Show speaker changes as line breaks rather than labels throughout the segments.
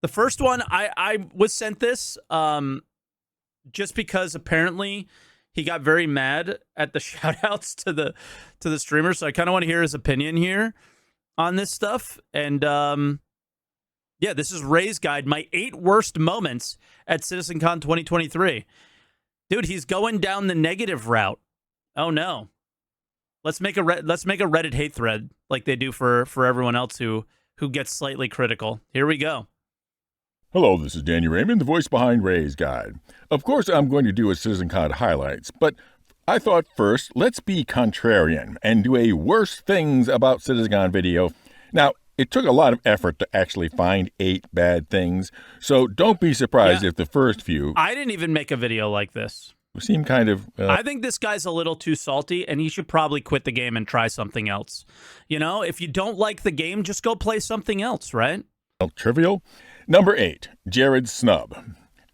The first one, I was sent this just because apparently he got very mad at the shout outs to the streamers. So I kind of want to hear his opinion here on this stuff. And yeah, this is Ray's guide, my 8 worst moments at Citizencon 2023. Dude, he's going down the negative route. Oh no. Let's make a Reddit hate thread like they do for everyone else who gets slightly critical. Here we go.
Hello, this is Danny Raymond, the voice behind Ray's Guide. Of course, I'm going to do a Citizencon highlights, but I thought first, let's be contrarian and do a worst things about Citizencon video. Now, it took a lot of effort to actually find 8 bad things, so don't be surprised if the first few...
I didn't even make a video like this.
Seem kind of...
I think this guy's a little too salty, and he should probably quit the game and try something else. You know, if you don't like the game, just go play something else, right?
Trivial. Number 8, Jared's snub.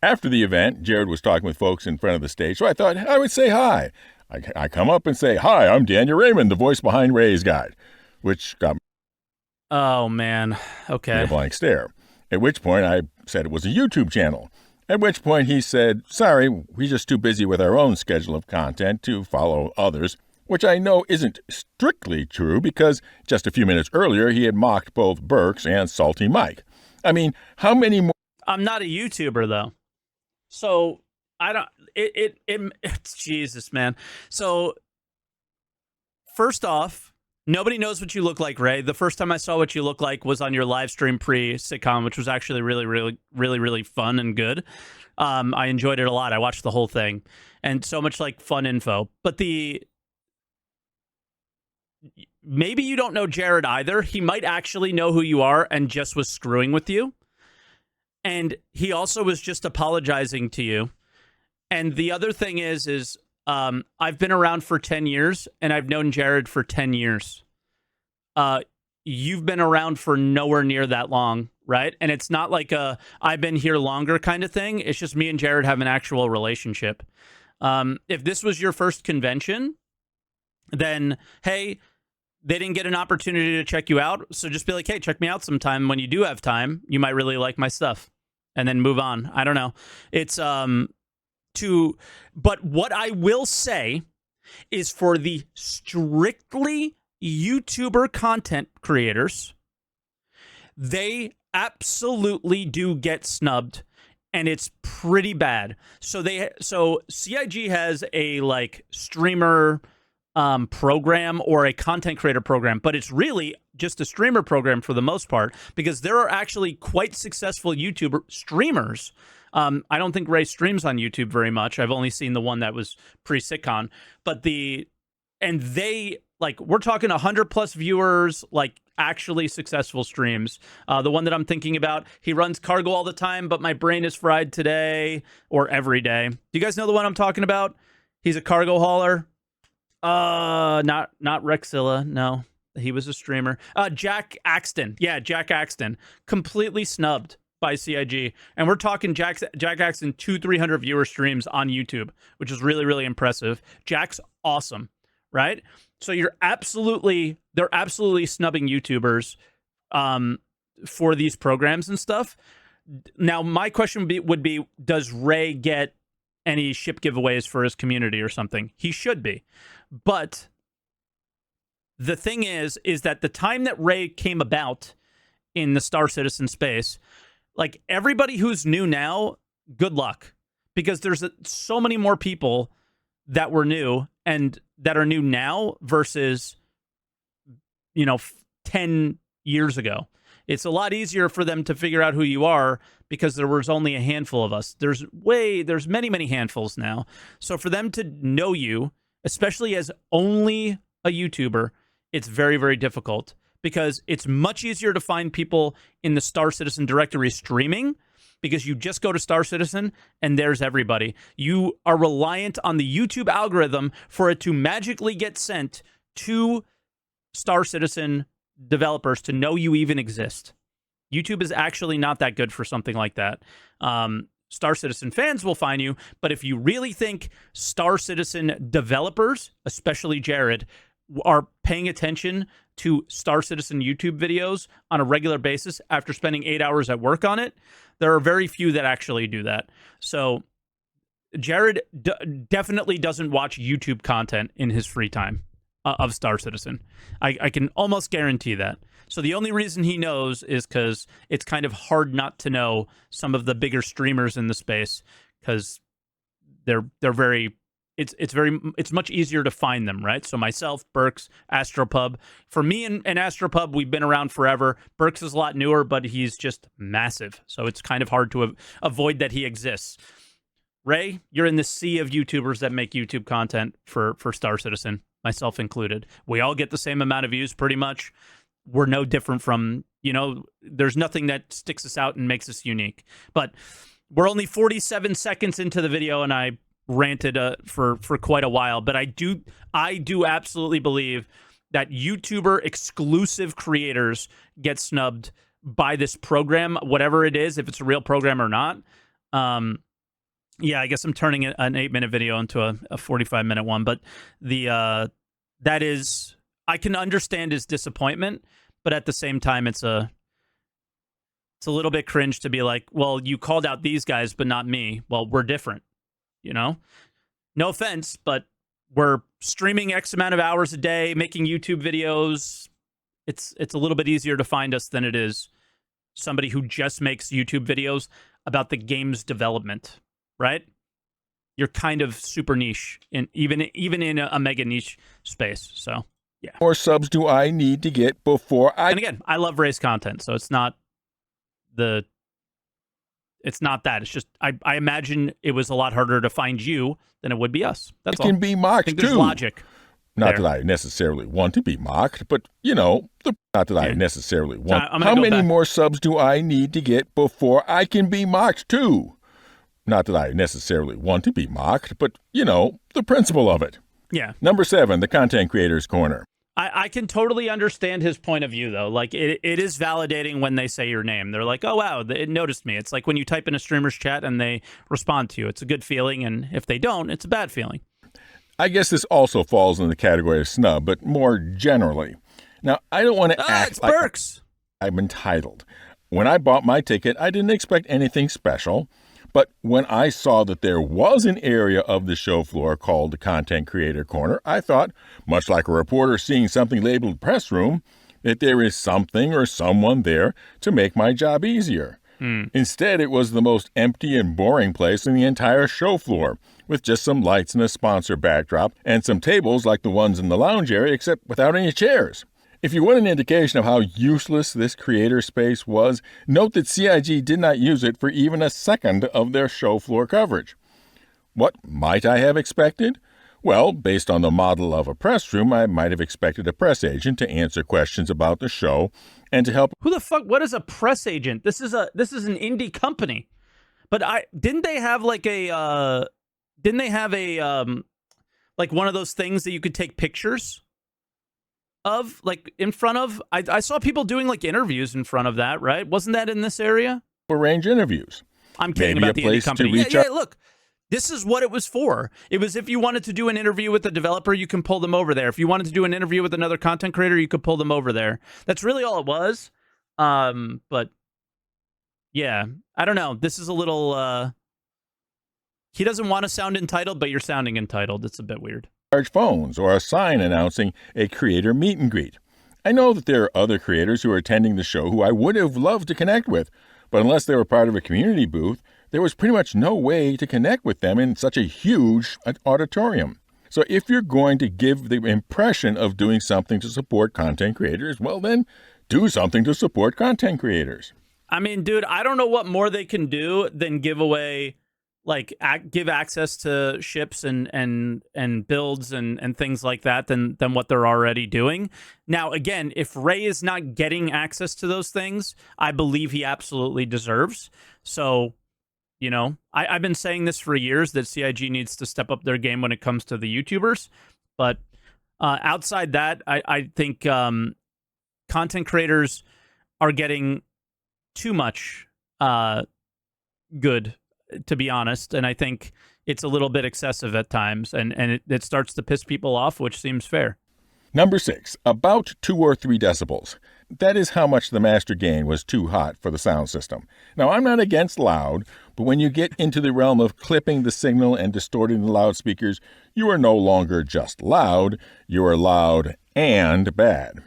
After the event, Jared was talking with folks in front of the stage, so I thought I would say hi. I come up and say, "Hi, I'm Daniel Raymond, the voice behind Ray's Guide," which got me
oh, man. Okay.
a blank stare. At which point I said it was a YouTube channel. At which point he said, "Sorry, we're just too busy with our own schedule of content to follow others," which I know isn't strictly true because just a few minutes earlier he had mocked both Burks and SaltEMike. I mean, how many more...
I'm not a YouTuber, though. So, I don't... It's Jesus, man. So, first off, nobody knows what you look like, Ray. The first time I saw what you look like was on your live stream pre-sitcom, which was actually really fun and good. I enjoyed it a lot. I watched the whole thing. And so much, like, fun info. But maybe you don't know Jared either. He might actually know who you are and just was screwing with you. And he also was just apologizing to you. And the other thing is I've been around for 10 years and I've known Jared for 10 years. You've been around for nowhere near that long, right? And it's not like a I've been here longer kind of thing. It's just me and Jared have an actual relationship. If this was your first convention, then, hey, they didn't get an opportunity to check you out. So just be like, hey, check me out sometime. When you do have time, you might really like my stuff. And then move on. I don't know. It's but what I will say is for the strictly YouTuber content creators, they absolutely do get snubbed. And it's pretty bad. So CIG has a like streamer program or a content creator program, but it's really just a streamer program for the most part because there are actually quite successful YouTuber streamers. I don't think Ray streams on YouTube very much. I've only seen the one that was pre-sitcon, but they we're talking 100+ viewers, like actually successful streams. The one that I'm thinking about, he runs cargo all the time, but my brain is fried today or every day. Do you guys know the one I'm talking about? He's a cargo hauler. Not Rexilla. No, he was a streamer. Jack Axton. Yeah, Jack Axton. Completely snubbed by CIG. And we're talking Jack Axton 200-300 viewer streams on YouTube, which is really impressive. Jack's awesome, right? So they're absolutely snubbing YouTubers for these programs and stuff. Now, my question would be, does Ray get any ship giveaways for his community or something? He should be. But the thing is that the time that Ray came about in the Star Citizen space, like everybody who's new now, good luck. Because there's so many more people that were new and that are new now versus, 10 years ago. It's a lot easier for them to figure out who you are because there was only a handful of us. There's many handfuls now. So for them to know you, especially as only a YouTuber, it's very difficult because it's much easier to find people in the Star Citizen directory streaming because you just go to Star Citizen and there's everybody. You are reliant on the YouTube algorithm for it to magically get sent to Star Citizen developers to know you even exist. YouTube is actually not that good for something like that. Star Citizen fans will find you, but if you really think Star Citizen developers, especially Jared, are paying attention to Star Citizen YouTube videos on a regular basis after spending 8 hours at work on it, there are very few that actually do that. So Jared definitely doesn't watch YouTube content in his free time of Star Citizen. I can almost guarantee that. So the only reason he knows is because it's kind of hard not to know some of the bigger streamers in the space, because they're very. It's much easier to find them, right? So myself, Burks, Astropub. For me and Astropub, we've been around forever. Burks is a lot newer, but he's just massive. So it's kind of hard to avoid that he exists. Ray, you're in the sea of YouTubers that make YouTube content for Star Citizen, myself included. We all get the same amount of views pretty much. We're no different from, there's nothing that sticks us out and makes us unique. But we're only 47 seconds into the video, and I ranted for quite a while, but I do absolutely believe that YouTuber exclusive creators get snubbed by this program, whatever it is, if it's a real program or not. Yeah, I guess I'm turning an 8-minute video into a 45-minute one, but that is, I can understand his disappointment, but at the same time, it's a little bit cringe to be like, well, you called out these guys, but not me. Well, we're different. No offense, but we're streaming X amount of hours a day, making YouTube videos. It's a little bit easier to find us than it is somebody who just makes YouTube videos about the game's development, right? You're kind of super niche, even in a mega niche space. So, yeah.
More subs do I need to get before I...
And again, I love Ray's content, so it's not that. It's just, I imagine it was a lot harder to find you than it would be us. That's all.
It can be mocked,
I think there's
too.
Logic.
Not that I necessarily want to be mocked, but, I necessarily want...
How
many more subs do I need to get before I can be mocked, too? Not that I necessarily want to be mocked, but, the principle of it.
Yeah.
Number 7, the Content Creators Corner.
I can totally understand his point of view, though. Like, it is validating when they say your name. They're like, oh, wow, it noticed me. It's like when you type in a streamer's chat and they respond to you. It's a good feeling, and if they don't, it's a bad feeling.
I guess this also falls in the category of snub, but more generally. Now, I don't want to act
it's
like
Burks.
I'm entitled. When I bought my ticket, I didn't expect anything special. But when I saw that there was an area of the show floor called the Content Creator Corner, I thought, much like a reporter seeing something labeled press room, that there is something or someone there to make my job easier. Instead, it was the most empty and boring place in the entire show floor, with just some lights and a sponsor backdrop and some tables like the ones in the lounge area, except without any chairs. If you want an indication of how useless this creator space was, note that CIG did not use it for even a second of their show floor coverage. What might I have expected? Well, based on the model of a press room, I might have expected a press agent to answer questions about the show and to help.
Who the fuck? What is a press agent? This is an indie company. But didn't they have like a like one of those things that you could take pictures of, like in front of? I saw people doing like interviews in front of that, right? Wasn't that in this area?
Arrange interviews.
I'm kidding about the indie company. Yeah, look. This is what it was for. It was if you wanted to do an interview with a developer, you can pull them over there. If you wanted to do an interview with another content creator, you could pull them over there. That's really all it was. But yeah, I don't know. This is a little, he doesn't want to sound entitled, but you're sounding entitled. It's a bit weird.
Large phones or a sign announcing a creator meet and greet. I know that there are other creators who are attending the show who I would have loved to connect with, but unless they were part of a community booth, there was pretty much no way to connect with them in such a huge auditorium. So if you're going to give the impression of doing something to support content creators, well then, do something to support content creators.
I mean, dude, I don't know what more they can do than give away, like, give access to ships and builds and things like that than what they're already doing. Now, again, if Ray is not getting access to those things, I believe he absolutely deserves. So, you know, I've been saying this for years that CIG needs to step up their game when it comes to the YouTubers. But outside that, I think content creators are getting too much good, to be honest. And I think it's a little bit excessive at times. And it starts to piss people off, which seems fair.
Number 6, about 2 or 3 decibels. That is how much the master gain was too hot for the sound system. Now, I'm not against loud, but when you get into the realm of clipping the signal and distorting the loudspeakers, you are no longer just loud, you are loud and bad.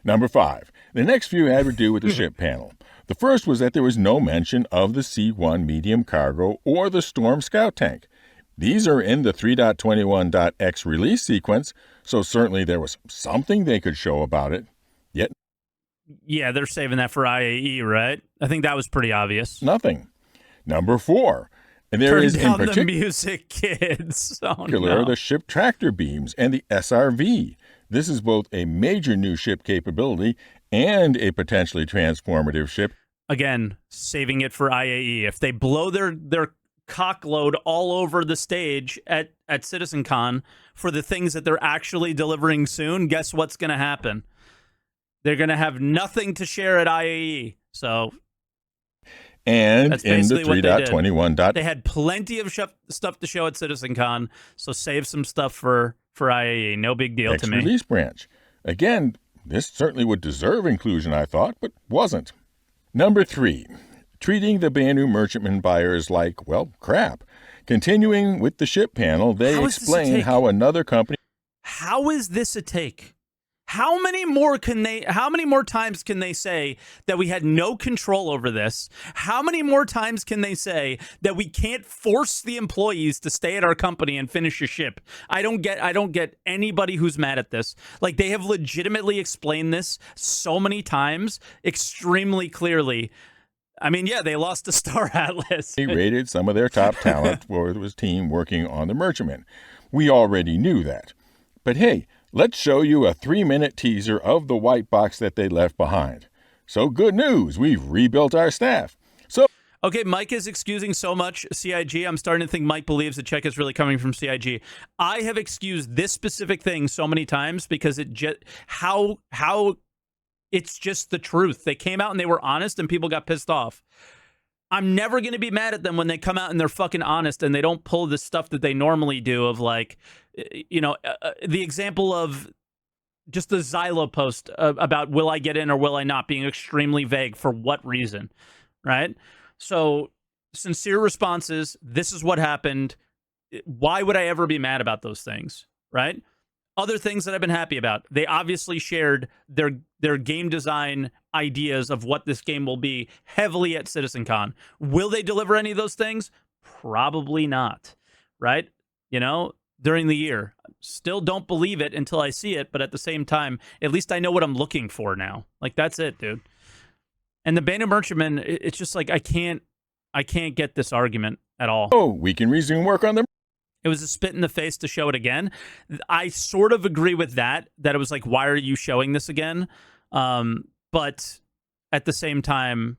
Number 5, the next few had to do with the ship panel. The first was that there was no mention of the C-1 medium cargo or the Storm Scout tank. These are in the 3.21.x release sequence, so certainly there was something they could show about it. Yet,
yeah, they're saving that for IAE, right? I think that was pretty obvious.
nothing. Number 4, and there
Turn
is in
down the
particular
music, kids. Oh, no.
the ship tractor beams and the SRV. This is both a major new ship capability and a potentially transformative ship.
Again, saving it for IAE. If they blow their cockload all over the stage at Citizencon for the things that they're actually delivering soon, guess what's going to happen? They're going to have nothing to share at IAE. So,
And
that's
in the
basically what they did.
3.21.
They had plenty of stuff to show at Citizencon, so save some stuff for IAE. No big deal to me.
Release branch. Again, this certainly would deserve inclusion, I thought, but wasn't. Number 3, treating the Banu merchantman buyers like, well, crap. Continuing with the ship panel, they explain how another company...
How is this a take? How many more times can they say that we had no control over this? How many more times can they say that we can't force the employees to stay at our company and finish a ship? I don't get anybody who's mad at this. Like, they have legitimately explained this so many times, extremely clearly. I mean, yeah, they lost to Star Atlas.
They rated some of their top talent for his team working on the merchantman. We already knew that. But hey, let's show you a 3-minute teaser of the white box that they left behind. So good news, we've rebuilt our staff.
Okay, Mike is excusing so much CIG. I'm starting to think Mike believes the check is really coming from CIG. I have excused this specific thing so many times because it just how it's just the truth. They came out and they were honest and people got pissed off. I'm never going to be mad at them when they come out and they're fucking honest and they don't pull the stuff that they normally do of, like, the example of just the Xylo post about will I get in or will I not being extremely vague for what reason, right? So sincere responses, this is what happened. Why would I ever be mad about those things, right? Other things that I've been happy about. They obviously shared their game design ideas of what this game will be heavily at Citizencon. Will they deliver any of those things? Probably not, right? During the year. Still don't believe it until I see it, but at the same time, at least I know what I'm looking for now. Like, that's it, dude. And the Band of Merchantmen, it's just like I can't get this argument at all.
Oh, we can resume work on them.
It was a spit in the face to show it again. I sort of agree with that it was like, why are you showing this again? But at the same time,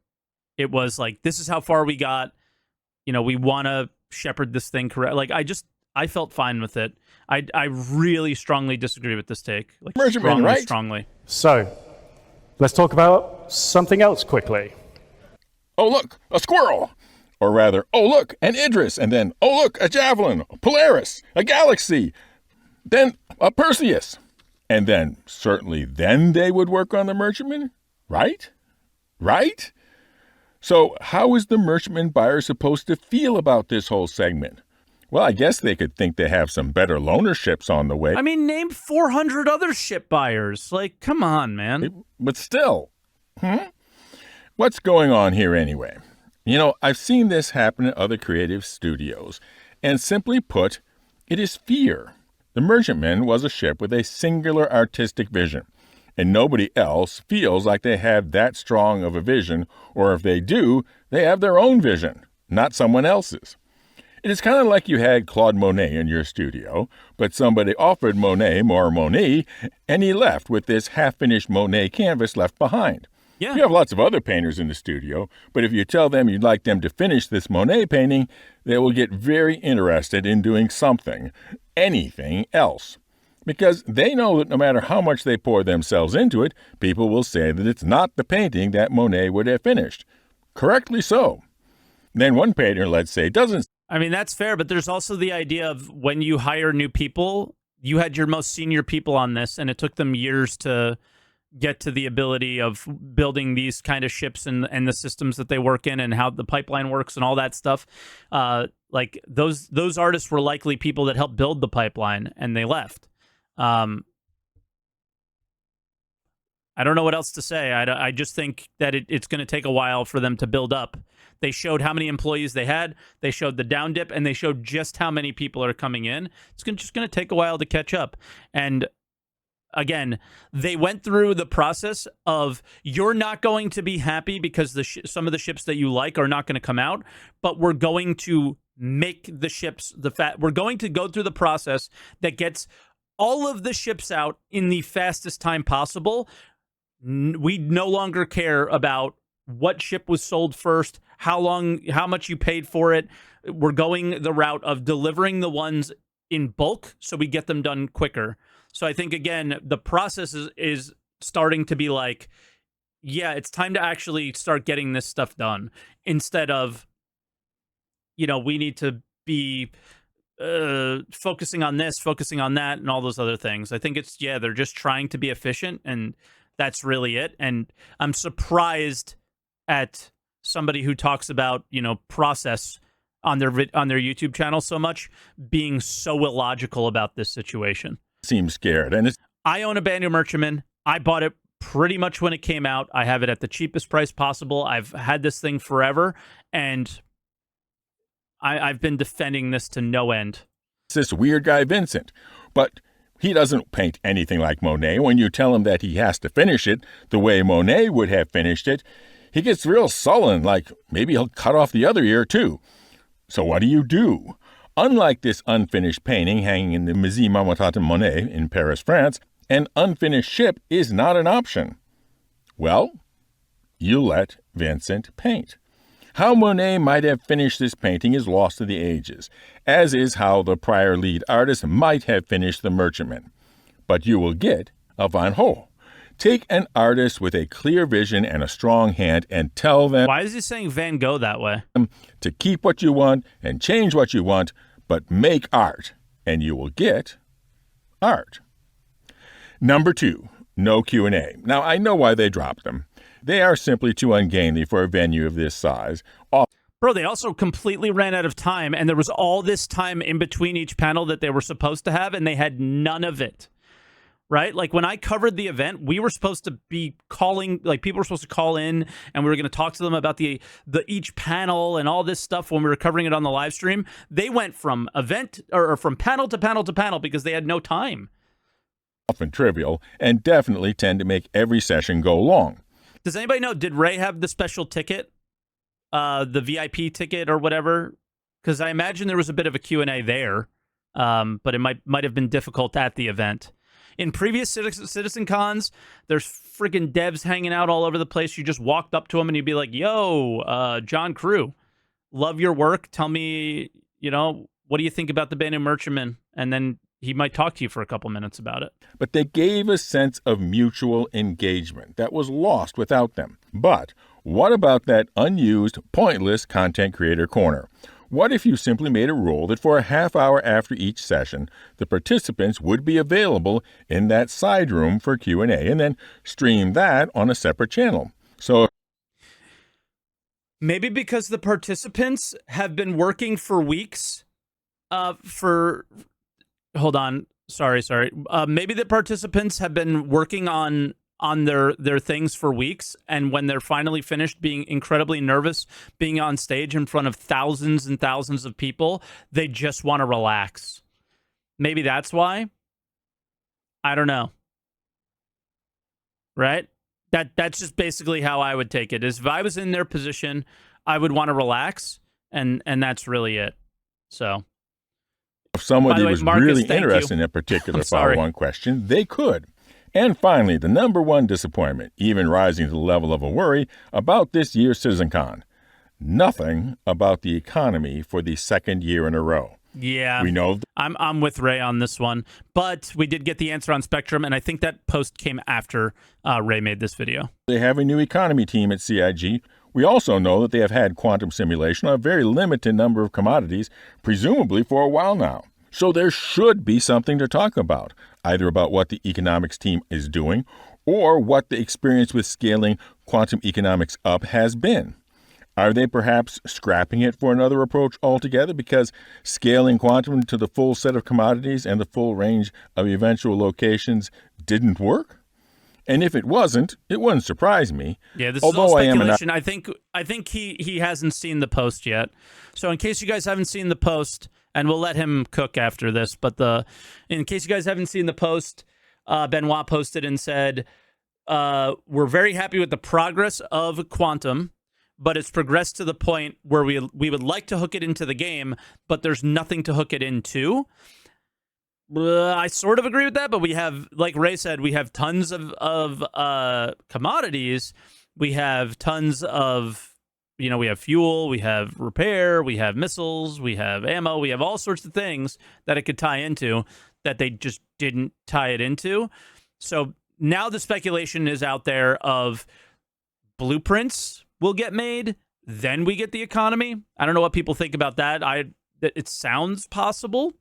it was like, this is how far we got. We want to shepherd this thing correct. Like, I felt fine with it. I really strongly disagree with this take. Like, strongly,
right?
Strongly.
So, let's talk about something else quickly.
Oh, look, a squirrel. Or rather, oh, look, an Idris. And then, oh, look, a javelin, a Polaris, a galaxy. Then a Perseus. And then, certainly, then they would work on the merchantman, right? Right? So how is the merchantman buyer supposed to feel about this whole segment? Well, I guess they could think they have some better loaner ships on the way.
I mean, name 400 other ship buyers. Like, come on, man.
But still, what's going on here anyway? I've seen this happen in other creative studios, and simply put, it is fear. The merchantman was a ship with a singular artistic vision, and nobody else feels like they have that strong of a vision, or if they do, they have their own vision, not someone else's. It is kind of like you had Claude Monet in your studio, but somebody offered Monet more Monet, and he left with this half-finished Monet canvas left behind.
Yeah.
You have lots of other painters in the studio, but if you tell them you'd like them to finish this Monet painting, they will get very interested in doing something, anything else. Because they know that no matter how much they pour themselves into it, people will say that it's not the painting that Monet would have finished. Correctly so. Then one painter, let's say, doesn't...
I mean, that's fair, but there's also the idea of when you hire new people, you had your most senior people on this, and it took them years to get to the ability of building these kind of ships and the systems that they work in and how the pipeline works and all that stuff. Like those artists were likely people that helped build the pipeline, and they left. I don't know what else to say. I just think that it's going to take a while for them to build up. They showed how many employees they had. They showed the down dip, and they showed just how many people are coming in. It's just going to take a while to catch up. And again, they went through the process of, you're not going to be happy because some of the ships that you like are not going to come out, but we're going to make the ships we're going to go through the process that gets all of the ships out in the fastest time possible. We no longer care about what ship was sold first, how much you paid for it. We're going the route of delivering the ones in bulk so we get them done quicker. So I think, again, the process is starting to be like, yeah, it's time to actually start getting this stuff done, instead of, we need to be focusing on this, focusing on that, and all those other things. I think they're just trying to be efficient, and that's really it. And I'm surprised at somebody who talks about, process on their YouTube channel so much, being so illogical about this situation.
Seems scared. And
I own a Banu Merchantman. I bought it pretty much when it came out. I have it at the cheapest price possible. I've had this thing forever, and I've been defending this to no end.
It's this weird guy, Vincent. But he doesn't paint anything like Monet. When you tell him that he has to finish it the way Monet would have finished it, he gets real sullen, like maybe he'll cut off the other ear too. So what do? Unlike this unfinished painting hanging in the Musée Marmottan Monet in Paris, France, an unfinished ship is not an option. Well, you let Vincent paint. How Monet might have finished this painting is lost to the ages, as is how the prior lead artist might have finished the Merchantman. But you will get a Van Gogh. Take an artist with a clear vision and a strong hand and tell them...
Why is he saying Van Gogh that way?
...to keep what you want and change what you want, but make art, and you will get art. Number 2, no Q&A. Now, I know why they dropped them. They are simply too ungainly for a venue of this size.
Bro, they also completely ran out of time, and there was all this time in between each panel that they were supposed to have, and they had none of it. Right? Like, when I covered the event, we were supposed to be calling, like, people were supposed to call in, and we were going to talk to them about the each panel and all this stuff when we were covering it on the live stream. They went from event, or from panel to panel to panel, because they had no time.
Often trivial, and definitely tend to make every session go long.
Does anybody know, did Ray have the special ticket? The VIP ticket or whatever? Because I imagine there was a bit of a Q&A there, but it might have been difficult at the event. In previous Citizencons, there's freaking devs hanging out all over the place. You just walked up to them and you'd be like, yo, John Crew, love your work. Tell me, what do you think about the Banu Merchantman? And then he might talk to you for a couple minutes about it.
But they gave a sense of mutual engagement that was lost without them. But what about that unused, pointless content creator corner? What if you simply made a rule that for a half hour after each session, the participants would be available in that side room for Q&A, and then stream that on a separate channel? So
maybe because the participants have been working for weeks, hold on. Sorry. Maybe the participants have been working on their things for weeks, and when they're finally finished, being incredibly nervous, being on stage in front of thousands and thousands of people, they just want to relax. Maybe that's why. I don't know. Right? That's just basically how I would take it. Is if I was in their position, I would want to relax, and that's really it. So
if somebody was
Marcus,
really interested in a particular follow-on question, they could. And finally, the number one disappointment, even rising to the level of a worry, about this year's Citizencon. Nothing about the economy for the second year in a row.
Yeah,
we know.
I'm with Ray on this one, but we did get the answer on Spectrum, and I think that post came after Ray made this video.
They have a new economy team at CIG. We also know that they have had quantum simulation on a very limited number of commodities, presumably for a while now. So there should be something to talk about, either about what the economics team is doing or what the experience with scaling quantum economics up has been. Are they perhaps scrapping it for another approach altogether because scaling quantum to the full set of commodities and the full range of eventual locations didn't work? And if it wasn't, it wouldn't surprise me.
Yeah, this is all speculation. I think he hasn't seen the post yet. So in case you guys haven't seen the post, and we'll let him cook after this, but in case you guys haven't seen the post, Benoit posted and said, we're very happy with the progress of quantum, but it's progressed to the point where we would like to hook it into the game, but there's nothing to hook it into. I sort of agree with that, but we have, like Ray said, we have tons of commodities. We have tons of, we have fuel, we have repair, we have missiles, we have ammo, we have all sorts of things that it could tie into that they just didn't tie it into. So now the speculation is out there of blueprints will get made, then we get the economy. I don't know what people think about that. It sounds possible.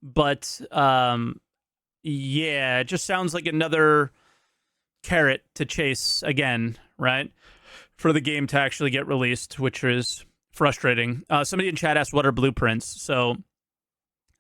But, yeah, it just sounds like another carrot to chase again, right? For the game to actually get released, which is frustrating. Somebody in chat asked, what are blueprints? So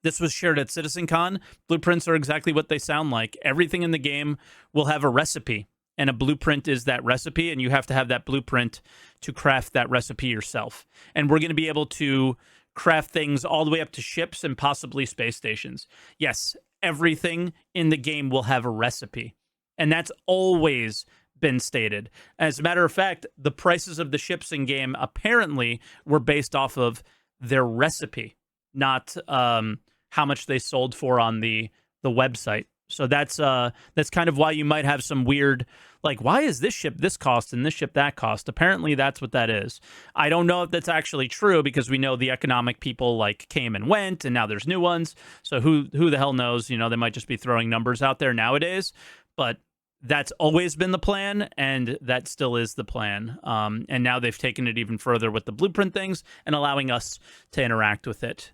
this was shared at Citizencon. Blueprints are exactly what they sound like. Everything in the game will have a recipe, and a blueprint is that recipe, and you have to have that blueprint to craft that recipe yourself. And we're going to be able to craft things all the way up to ships and possibly space stations. Yes, everything in the game will have a recipe, and that's always been stated. As a matter of fact, the prices of the ships in game apparently were based off of their recipe, not how much they sold for on the website. So that's kind of why you might have some weird, like, why is this ship this cost and this ship that cost? Apparently that's what that is. I don't know if that's actually true because we know the economic people like came and went and now there's new ones. So who the hell knows? They might just be throwing numbers out there nowadays, but that's always been the plan, and that still is the plan. And now they've taken it even further with the blueprint things and allowing us to interact with it.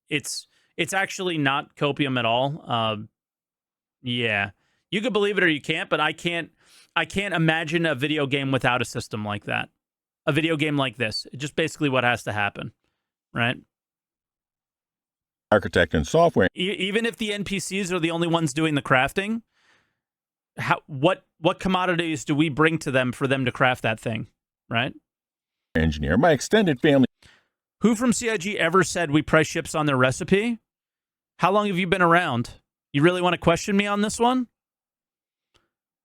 It's actually not copium at all. Yeah, you could believe it or you can't, but I can't imagine a video game without a system like that. A video game like this. It's just basically what has to happen, right?
Architect and software.
Even if the NPCs are the only ones doing the crafting, what commodities do we bring to them for them to craft that thing, right?
Engineer, my extended family.
Who from CIG ever said we price ships on their recipe? How long have you been around? You really want to question me on this one?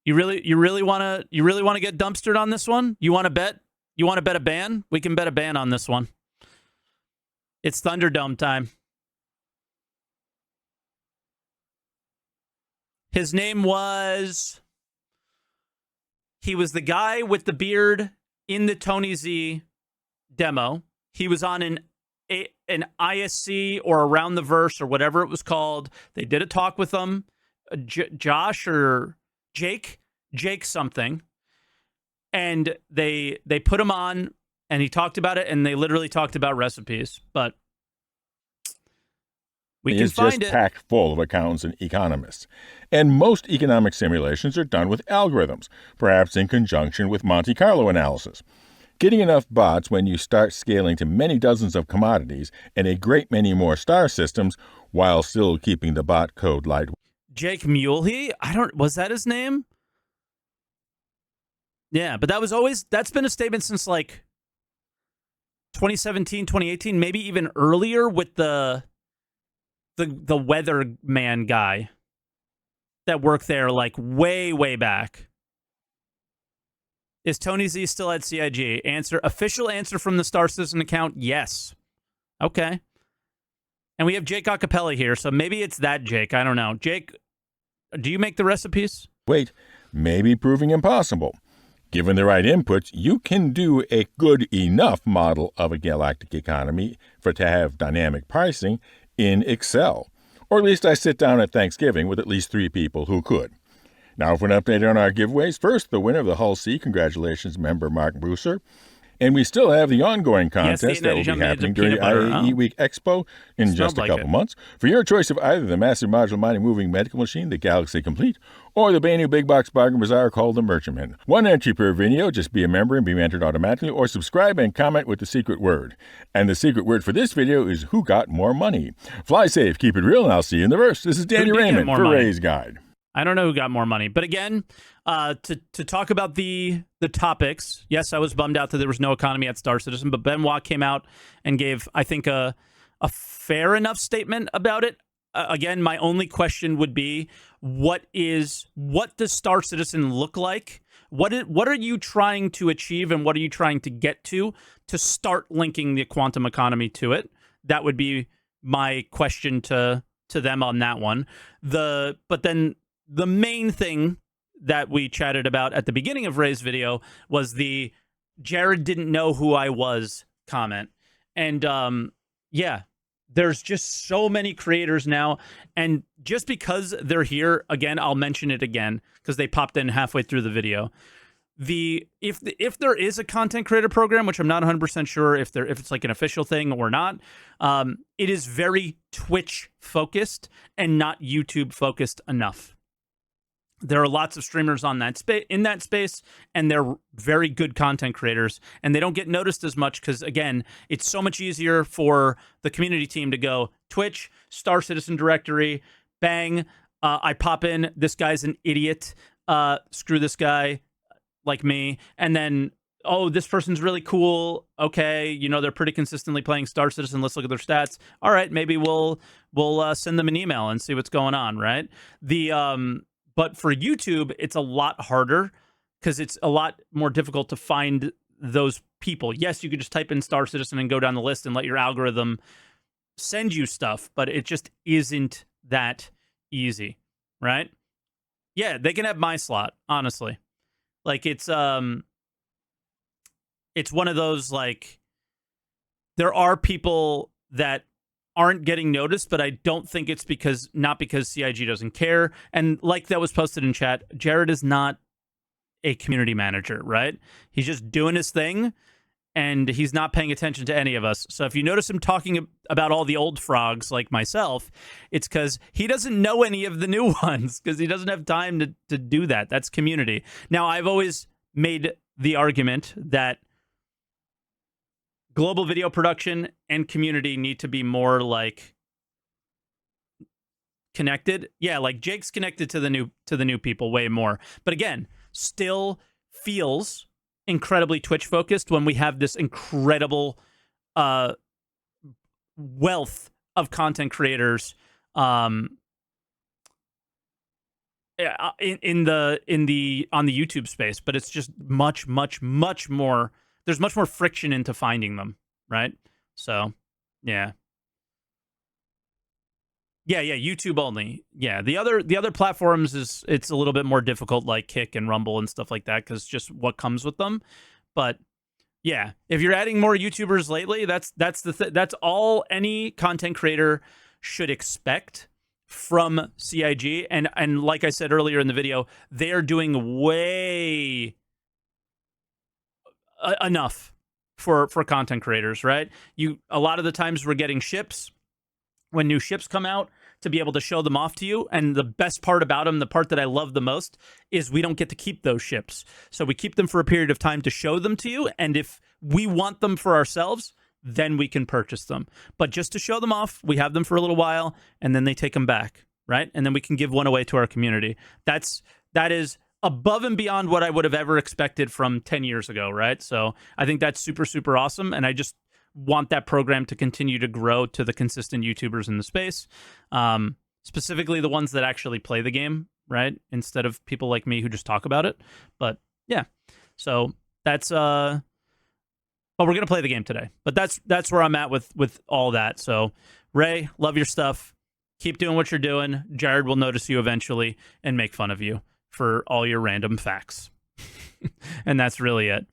You really want to get dumpstered on this one? You want to bet? You want to bet a ban? We can bet a ban on this one. It's Thunderdome time. His name was... He was the guy with the beard in the Tony Z demo. He was on an ISC or Around the Verse or whatever it was called. They did a talk with him. Josh or Jake something. And they put him on and he talked about it, and they literally talked about recipes. But we can find it.
It's just packed full of accountants and economists. And most economic simulations are done with algorithms, perhaps in conjunction with Monte Carlo analysis. Getting enough bots when you start scaling to many dozens of commodities and a great many more star systems while still keeping the bot code light.
Jake Mulehey? Was that his name? Yeah, but that's been a statement since like 2017, 2018, maybe even earlier with the weatherman guy that worked there like way back. Is Tony Z still at CIG? Official answer from the Star Citizen account, yes. Okay. And we have Jake Acapella here, so maybe it's that Jake. I don't know. Jake, do you make the recipes?
Wait, maybe proving impossible. Given the right inputs, you can do a good enough model of a galactic economy to have dynamic pricing in Excel. Or at least I sit down at Thanksgiving with at least 3 people who could. Now for an update on our giveaways. First, the winner of the Hull C, congratulations, member Mark Brewser. And we still have the ongoing
Yes,
contest
the
that will be
jump made
happening
the
during the
peanut butter.
IAE
Oh.
Week Expo in
Smelled
just a
like
couple
it.
months. For your choice of either the Massive Modular Mining Moving Medical Machine, the Galaxy Complete, or the brand new Big Box Bargain Bazaar called the Merchantman. One entry per video, just be a member and be entered automatically, or subscribe and comment with the secret word. And the secret word for this video is who got more money. Fly safe, keep it real, and I'll see you in the verse. This is Danny
did get
Raymond
more
for
money?
Ray's Guide.
I don't know who got more money, but again, to talk about the topics. Yes, I was bummed out that there was no economy at Star Citizen, but Benoit came out and gave, I think, a fair enough statement about it. Again, my only question would be, what does Star Citizen look like? What are you trying to achieve, and what are you trying to get to start linking the quantum economy to it? That would be my question to them on that one. But then the main thing that we chatted about at the beginning of Ray's video was the Jared didn't know who I was comment. And yeah, there's just so many creators now. And just because they're here, again, I'll mention it again because they popped in halfway through the video. If there is a content creator program, which I'm not 100% sure if it's like an official thing or not, it is very Twitch focused and not YouTube focused enough. There are lots of streamers on that in that space, and they're very good content creators, and they don't get noticed as much because, again, it's so much easier for the community team to go Twitch, Star Citizen directory, bang, I pop in, this guy's an idiot, screw this guy, like me, and then, oh, this person's really cool, okay, they're pretty consistently playing Star Citizen, let's look at their stats, all right, maybe we'll send them an email and see what's going on, right? But for YouTube, it's a lot harder because it's a lot more difficult to find those people. Yes, you could just type in Star Citizen and go down the list and let your algorithm send you stuff, but it just isn't that easy, right? Yeah, they can have my slot, honestly. Like, it's one of those, like, there are people that aren't getting noticed, but I don't think it's not because CIG doesn't care. And like that was posted in chat, Jared is not a community manager, right? He's just doing his thing, and he's not paying attention to any of us. So if you notice him talking about all the old frogs like myself, it's because he doesn't know any of the new ones because he doesn't have time to do that. That's community. Now, I've always made the argument that global video production and community need to be more like connected. Yeah, like Jake's connected to the new people way more. But again, still feels incredibly Twitch focused when we have this incredible wealth of content creators on the YouTube space, but it's just much more. There's much more friction into finding them, right? So, yeah, YouTube only. Yeah, the other platforms it's a little bit more difficult, like Kick and Rumble and stuff like that, because just what comes with them. But yeah, if you're adding more YouTubers lately, that's all any content creator should expect from CIG. And like I said earlier in the video, they are doing way enough for content creators, right? A lot of the times we're getting ships when new ships come out to be able to show them off to you. And the best part about them, the part that I love the most, is we don't get to keep those ships. So we keep them for a period of time to show them to you. And if we want them for ourselves, then we can purchase them. But just to show them off, we have them for a little while, and then they take them back, right? And then we can give one away to our community. That is above and beyond what I would have ever expected from 10 years ago, right? So I think that's super, super awesome. And I just want that program to continue to grow to the consistent YouTubers in the space, specifically the ones that actually play the game, right? Instead of people like me who just talk about it. But yeah, so that's but we're gonna play the game today. But that's where I'm at with all that. So Ray, love your stuff. Keep doing what you're doing. Jared will notice you eventually and make fun of you for all your random facts. And that's really it.